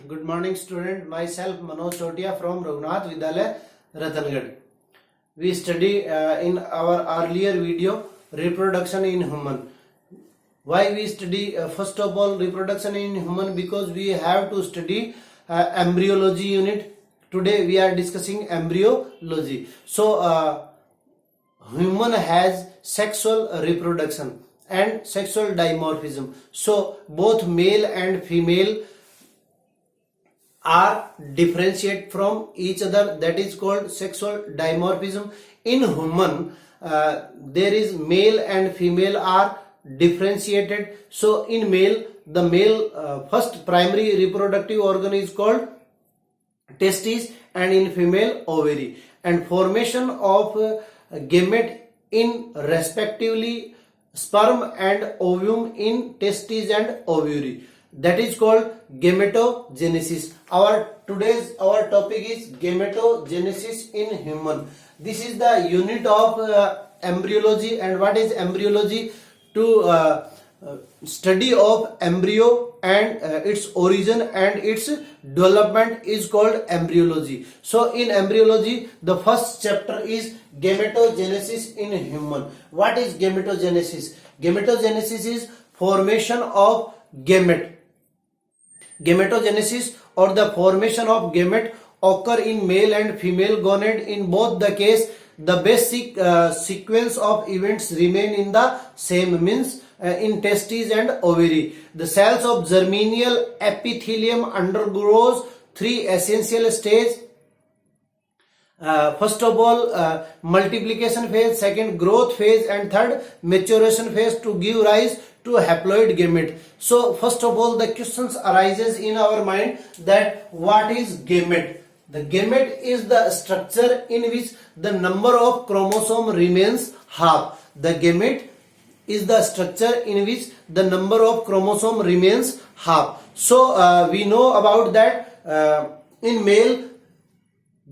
Good morning, student. Myself Manoj Chotia from Raghunath Vidyalaya, Ratangad. We study in our earlier video reproduction in human. Why we study first of all reproduction in human? Because we have to study embryology unit. Today we are discussing embryology. So human has sexual reproduction and sexual dimorphism. So both male and female are differentiate from each other, that is called sexual dimorphism. In human there is male and female are differentiated. So in male, the male first primary reproductive organ is called testes, and in female ovary, and formation of gamete in respectively sperm and ovum in testes and ovary, that is called gametogenesis. Our topic is gametogenesis in human. This is the unit of embryology. And what is embryology? To study of embryo and its origin and its development is called embryology. So in embryology, the first chapter is gametogenesis in human. What is gametogenesis? Gametogenesis is formation of gamete. Gametogenesis or the formation of gamete occur in male and female gonad. In both the case, the basic sequence of events remain in the same, means in testes and ovary. The cells of germinal epithelium undergoes three essential stages. First of all, multiplication phase, second growth phase, and third maturation phase to give rise to haploid gamete. So first of all, the questions arises in our mind that what is gamete? The gamete is the structure in which the number of chromosome remains half. The gamete is the structure in which the number of chromosome remains half. So we know about that in male,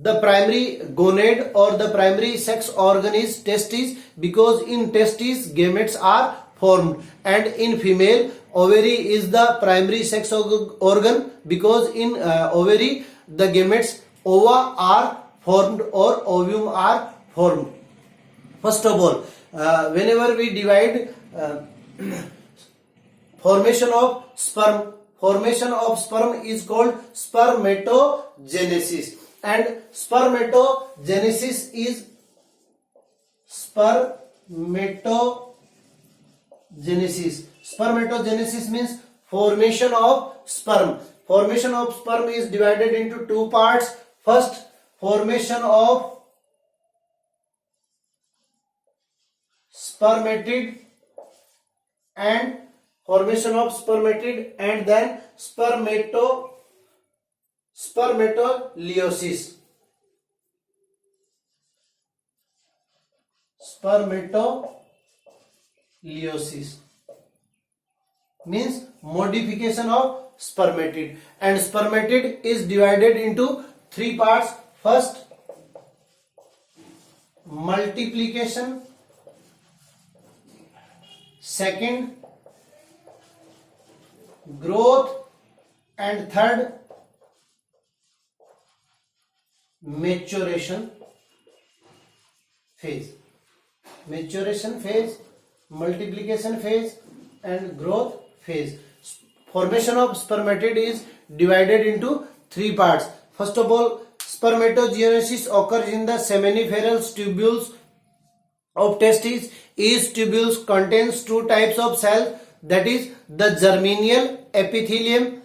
the primary gonad or the primary sex organ is testes, because in testes gametes are formed, and in female ovary is the primary sex organ, because in ovary the gametes ova are formed or ovum are formed. First of all, whenever we divide formation of sperm is called spermatogenesis, and spermatogenesis means formation of sperm. Formation of sperm is divided into two parts. First, formation of spermatid, and then spermatoleiosis. Spermatoleiosis means modification of spermatid, and spermatid is divided into three parts. First, multiplication, second, growth, and third, maturation phase. Maturation phase, multiplication phase, and growth phase. Formation of spermatid is divided into three parts. First of all, spermatogenesis occurs in the seminiferal tubules of testes. Each tubules contains two types of cells, that is the germinal epithelium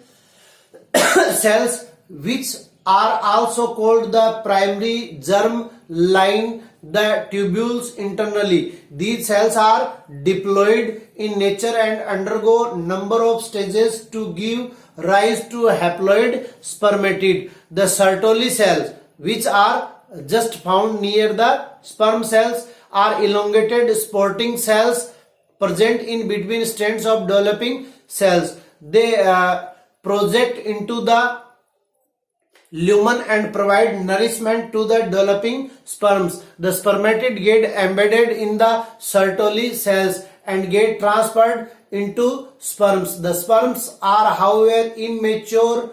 cells, which are also called the primary germ line the tubules internally. These cells are diploid in nature and undergo number of stages to give rise to haploid spermatid. The Sertoli cells, which are just found near the sperm cells, are elongated sporting cells present in between strands of developing cells. They project into the lumen and provide nourishment to the developing sperms. The spermatid get embedded in the Sertoli cells and get transferred into sperms. The sperms are however immature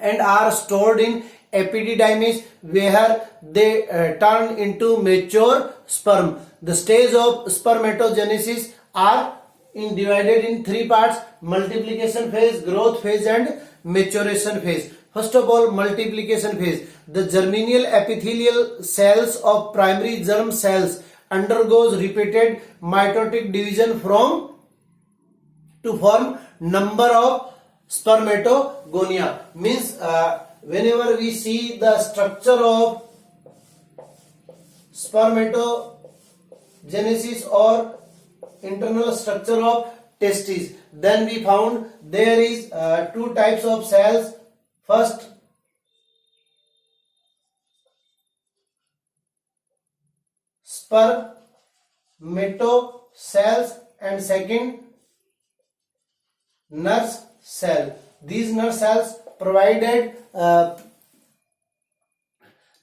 and are stored in epididymis where they turn into mature sperm. The stage of spermatogenesis are divided in three parts: multiplication phase, growth phase and maturation phase. First of all, multiplication phase. The germinal epithelial cells of primary germ cells undergoes repeated mitotic division to form number of spermatogonia. Means whenever we see the structure of spermatogenesis or internal structure of testes, then we found there is two types of cells. First, spermatocells and second, nurse cell. These nurse cells provided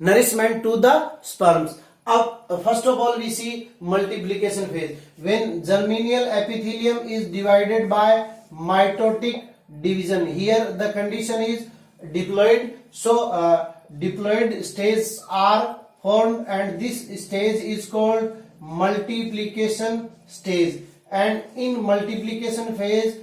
nourishment to the sperms. First of all, we see multiplication phase. When germinal epithelium is divided by mitotic division, here the condition is diploid. So diploid stages are formed and this stage is called multiplication stage. And in multiplication phase,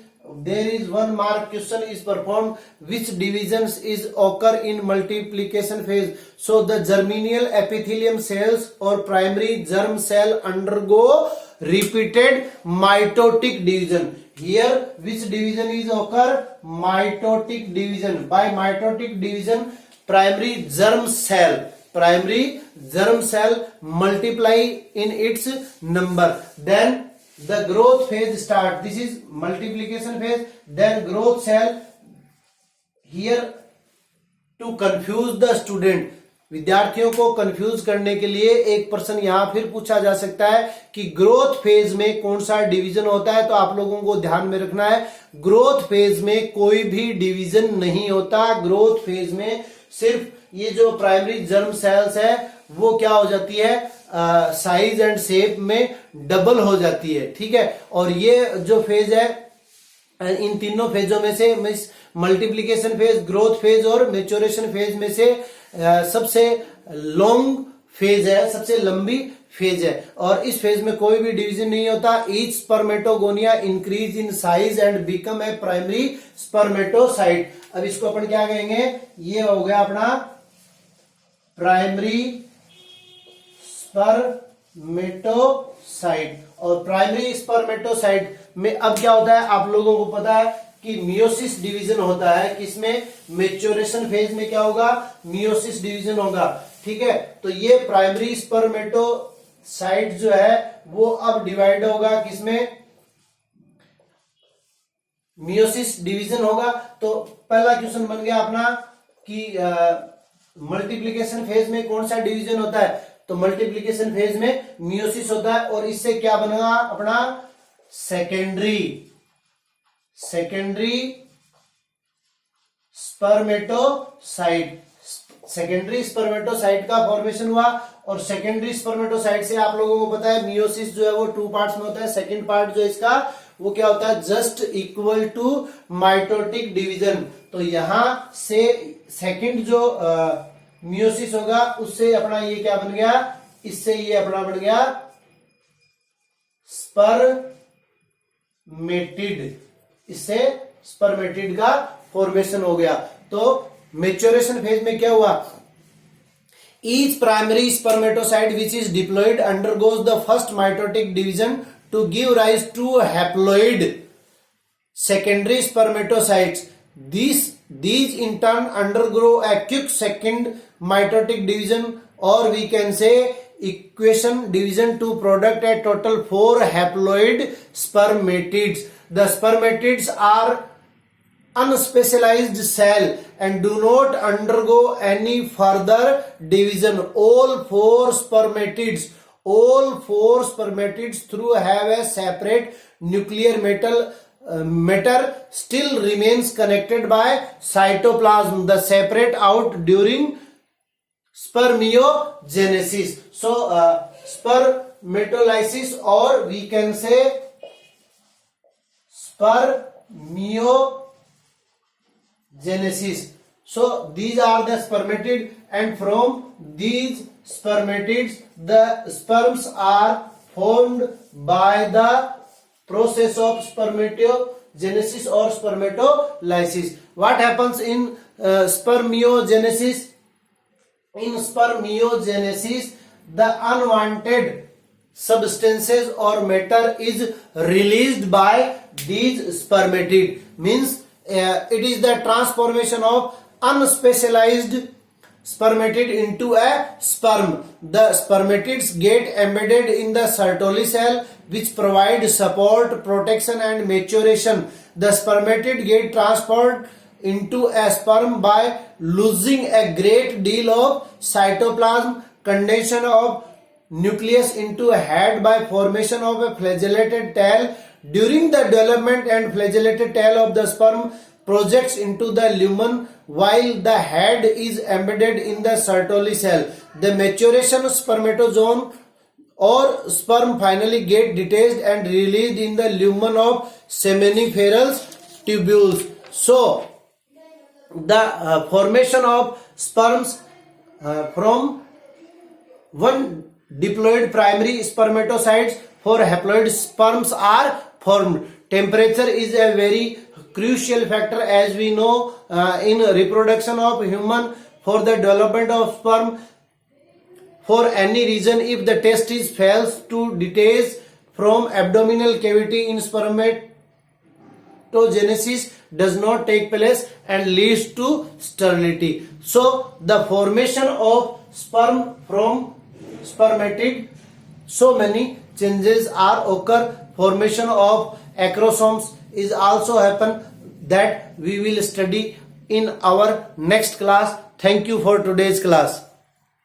there is one mark question is performed: which divisions is occur in multiplication phase? So the germinal epithelium cells or primary germ cell undergo repeated mitotic division. Here which division is occur? Mitotic division. By mitotic division, primary germ cell multiply in its number. Then the growth phase start. This is multiplication phase. Then growth cell. Here to confuse the student, विद्यार्थियों को confuse करने के लिए एक प्रश्न यहां फिर पूछा जा सकता है कि ग्रोथ फेज में कौन सा डिवीजन होता है। तो आप लोगों को ध्यान में रखना है, ग्रोथ फेज में कोई भी डिवीजन नहीं होता। ग्रोथ फेज में सिर्फ ये जो प्राइमरी जर्म सेल्स है वो क्या हो जाती है, साइज एंड शेप में डबल हो जाती है, ठीक है। और ये जो फेज है, इन तीनों फेजों में से मल्टीप्लीकेशन फेज, ग्रोथ फेज और मैच्योरेशन फेज में से सबसे लॉन्ग फेज है, सबसे लंबी फेज है। और इस फेज में कोई भी डिवीजन नहीं होता। Each spermatogonia increase in size and become a primary spermatocyte. अब इसको अपन क्या कहेंगे, ये हो गया अपना प्राइमरी स्पर्मेटोसाइट। और प्राइमरी स्पर्मेटोसाइट में अब क्या होता है, आप लोगों को पता है कि मियोसिस डिवीजन होता है। किसमें? मैच्योरेशन फेज में क्या होगा, मियोसिस डिवीजन होगा, ठीक है। तो ये प्राइमरी स्पर्मेटोसाइट जो है वो अब डिवाइड होगा किसमें, मियोसिस डिवीजन होगा। तो पहला क्वेश्चन बन गया अपना कि मल्टीप्लीकेशन फेज में कौन सा डिवीजन होता है। तो मल्टीप्लीकेशन फेज में मियोसिस होता है। और इससे क्या बनेगा अपना, सेकेंडरी स्पर्मेटोसाइट। सेकेंडरी स्पर्मेटोसाइट का फॉर्मेशन हुआ। और सेकेंडरी स्पर्मेटोसाइट से आप लोगों को पता है मियोसिस जो है वो टू पार्ट्स में होता है। सेकेंड पार्ट जो इसका वो क्या होता है, just equal to mitotic division. तो यहां से सेकेंड जो मियोसिस होगा उससे अपना ये क्या बन गया, इससे ये अपना बन गया स्पर्मेटिड। इससे स्पर्मेटिड का फॉर्मेशन हो गया। तो मैच्योरेशन फेज में क्या हुआ, each primary spermatocyte which is diploid undergoes the first mitotic division to give rise to haploid secondary spermatocytes. These in turn undergo a quick second mitotic division, or we can say equation division, to product a total 4 haploid spermatids. The spermatids are unspecialized cell and do not undergo any further division. All four spermatids through have a separate nuclear matter still remains connected by cytoplasm. The separate out during spermiogenesis. So spermatolysis, or we can say spermiogenesis. So these are the spermatid, and from these spermatids the sperms are formed by the process of spermatogenesis or spermatolysis. What happens in spermiogenesis? In spermiogenesis, the unwanted substances or matter is released by these spermatid. Means it is the transformation of unspecialized spermatid into a sperm. The spermatids get embedded in the Sertoli cell, which provide support, protection and maturation. The spermatid get transferred into a sperm by losing a great deal of cytoplasm, condensation of nucleus into a head by formation of a flagellated tail. During the development, and flagellated tail of the sperm projects into the lumen while the head is embedded in the Sertoli cell. The maturation spermatozoon or sperm finally get detached and released in the lumen of seminiferous tubules. So the formation of sperms from one diploid primary spermatocytes, 4 haploid sperms are formed. Temperature is a very crucial factor, as we know, in reproduction of human. For the development of sperm, for any reason, if the testis fails to detach from abdominal cavity in spermatogenesis does not take place and leads to sterility. So the formation of sperm from spermatid, so many changes are occur. Formation of acrosomes is also happen, that we will study in our next class. Thank you for today's class.